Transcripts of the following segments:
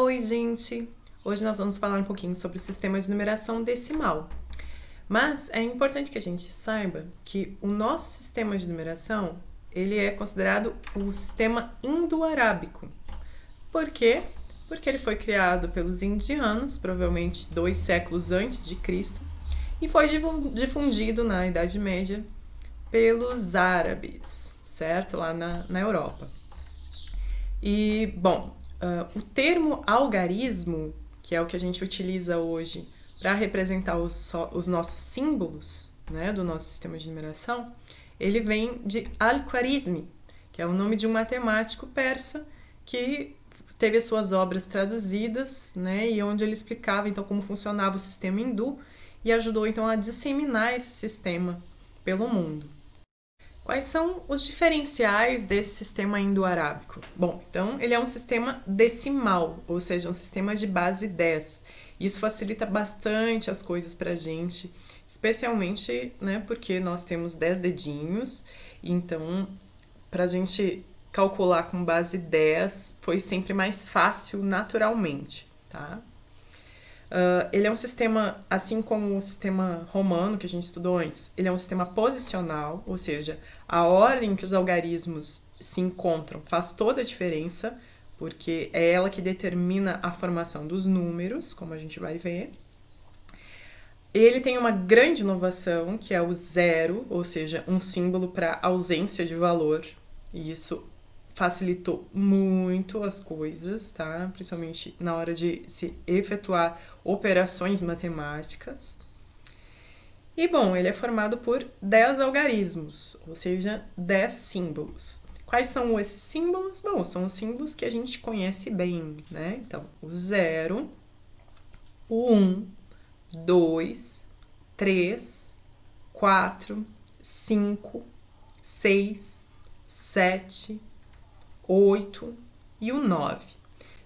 Oi, gente! Hoje nós vamos falar um pouquinho sobre o sistema de numeração decimal. Mas é importante que a gente saiba que o nosso sistema de numeração, ele é considerado o sistema indo-arábico. Por quê? Porque ele foi criado pelos indianos, provavelmente 2 séculos antes de Cristo, e foi difundido na Idade Média pelos árabes, certo? Lá na Europa. E, bom, o termo algarismo, que é o que a gente utiliza hoje para representar os nossos símbolos, né, do nosso sistema de numeração, ele vem de Al-Khwarizmi, que é o nome de um matemático persa que teve as suas obras traduzidas, né, e onde ele explicava então como funcionava o sistema hindu e ajudou então a disseminar esse sistema pelo mundo. Quais são os diferenciais desse sistema indo-arábico? Bom, então ele é um sistema decimal, ou seja, um sistema de base 10. Isso facilita bastante as coisas para a gente, especialmente, né, porque nós temos 10 dedinhos, então para a gente calcular com base 10 foi sempre mais fácil naturalmente, tá? Ele é um sistema, assim como o sistema romano que a gente estudou antes, ele é um sistema posicional, ou seja, a ordem que os algarismos se encontram faz toda a diferença, porque é ela que determina a formação dos números, como a gente vai ver. Ele tem uma grande inovação, que é o zero, ou seja, um símbolo para ausência de valor, e isso facilitou muito as coisas, tá? Principalmente na hora de se efetuar operações matemáticas. E, bom, ele é formado por 10 algarismos, ou seja, 10 símbolos. Quais são esses símbolos? Bom, são os símbolos que a gente conhece bem, né? Então, o 0, o 1, 2, 3, 4, 5, 6, 7, 8 e o 9.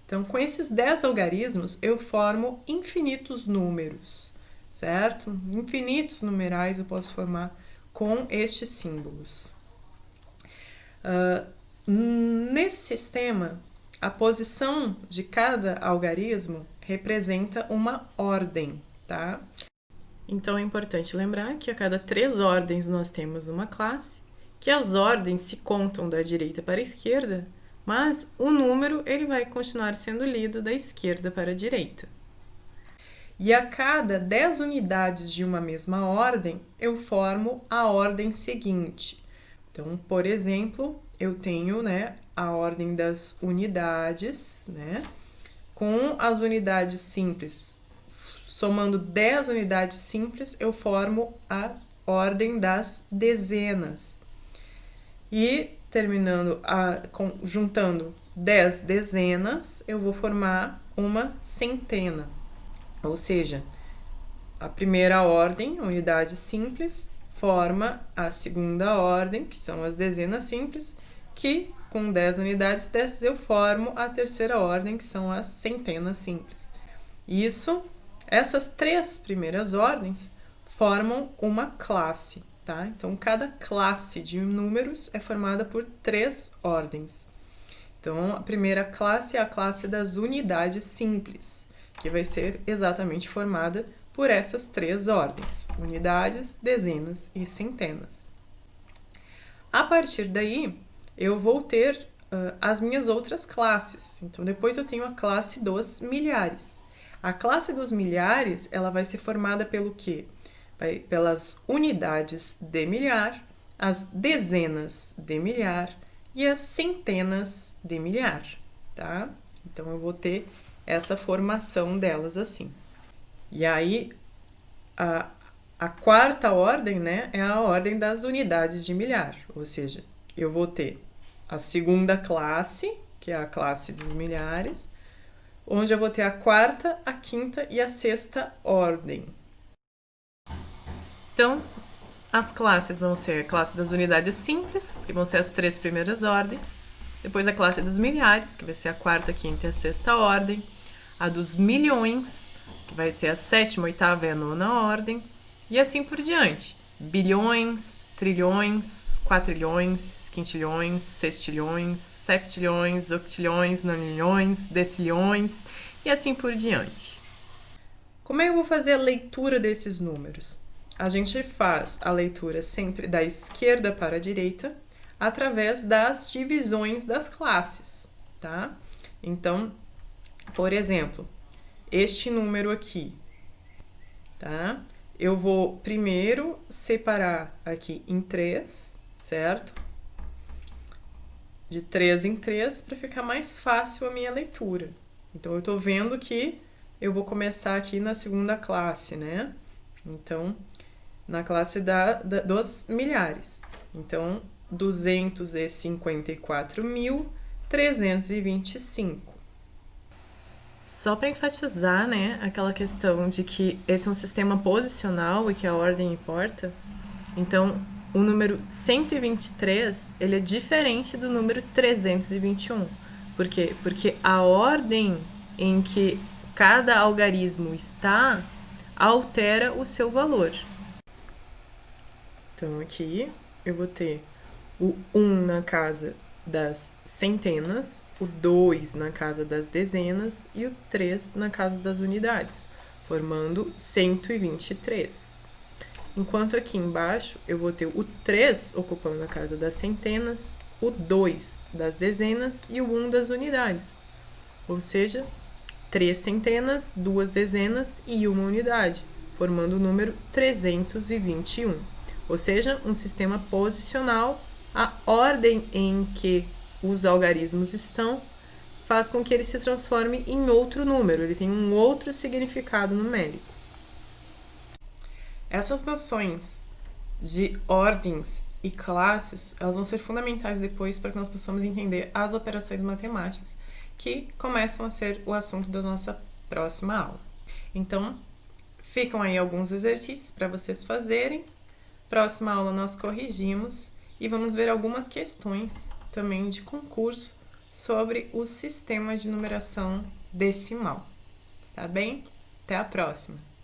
Então, com esses 10 algarismos, eu formo infinitos números, certo? Infinitos numerais eu posso formar com estes símbolos. Nesse sistema, a posição de cada algarismo representa uma ordem, tá? Então, é importante lembrar que a cada 3 ordens nós temos uma classe, que as ordens se contam da direita para a esquerda, mas o número ele vai continuar sendo lido da esquerda para a direita. E a cada 10 unidades de uma mesma ordem, eu formo a ordem seguinte. Então, por exemplo, eu tenho, né, a ordem das unidades, né, com as unidades simples. Somando 10 unidades simples, eu formo a ordem das dezenas. E terminando, juntando 10 dezenas, eu vou formar uma centena. Ou seja, a primeira ordem, unidade simples, forma a segunda ordem, que são as dezenas simples, que com 10 unidades dessas eu formo a terceira ordem, que são as centenas simples. Essas 3 primeiras ordens formam uma classe. Tá? Então, cada classe de números é formada por 3 ordens. Então, a primeira classe é a classe das unidades simples, que vai ser exatamente formada por essas 3 ordens: unidades, dezenas e centenas. A partir daí, eu vou ter as minhas outras classes. Então, depois eu tenho a classe dos milhares. A classe dos milhares, ela vai ser formada pelo quê? Pelas unidades de milhar, as dezenas de milhar e as centenas de milhar, tá? Então, eu vou ter essa formação delas assim. E aí, a quarta ordem, né, é a ordem das unidades de milhar, ou seja, eu vou ter a segunda classe, que é a classe dos milhares, onde eu vou ter a quarta, a quinta e a sexta ordem. Então, as classes vão ser a classe das unidades simples, que vão ser as 3 primeiras ordens. Depois a classe dos milhares, que vai ser a quarta, quinta e a sexta ordem. A dos milhões, que vai ser a 7ª, 8ª e a 9ª ordem. E assim por diante. bilhões, trilhões, quatrilhões, quintilhões, sextilhões, septilhões, octilhões, nonilhões, decilhões e assim por diante. Como é que eu vou fazer a leitura desses números? A gente faz a leitura sempre da esquerda para a direita através das divisões das classes, tá? Então, por exemplo, este número aqui, tá? Eu vou primeiro separar aqui em 3, certo? De 3 em 3 para ficar mais fácil a minha leitura. Então, eu estou vendo que eu vou começar aqui na segunda classe, né? Então, na classe dos milhares. Então, 254.325. Só para enfatizar, né, aquela questão de que esse é um sistema posicional e que a ordem importa. Então, o número 123, ele é diferente do número 321. Por quê? Porque a ordem em que cada algarismo está altera o seu valor. Então, aqui eu vou ter o 1 na casa das centenas, o 2 na casa das dezenas e o 3 na casa das unidades, formando 123. Enquanto aqui embaixo eu vou ter o 3 ocupando a casa das centenas, o 2 das dezenas e o 1 das unidades. Ou seja, 3 centenas, 2 dezenas e 1 unidade, formando o número 321. Ou seja, um sistema posicional. A ordem em que os algarismos estão faz com que ele se transforme em outro número, ele tem um outro significado numérico. Essas noções de ordens e classes, elas vão ser fundamentais depois para que nós possamos entender as operações matemáticas, que começam a ser o assunto da nossa próxima aula. Então, ficam aí alguns exercícios para vocês fazerem. Próxima aula nós corrigimos e vamos ver algumas questões também de concurso sobre o sistema de numeração decimal. Tá bem? Até a próxima!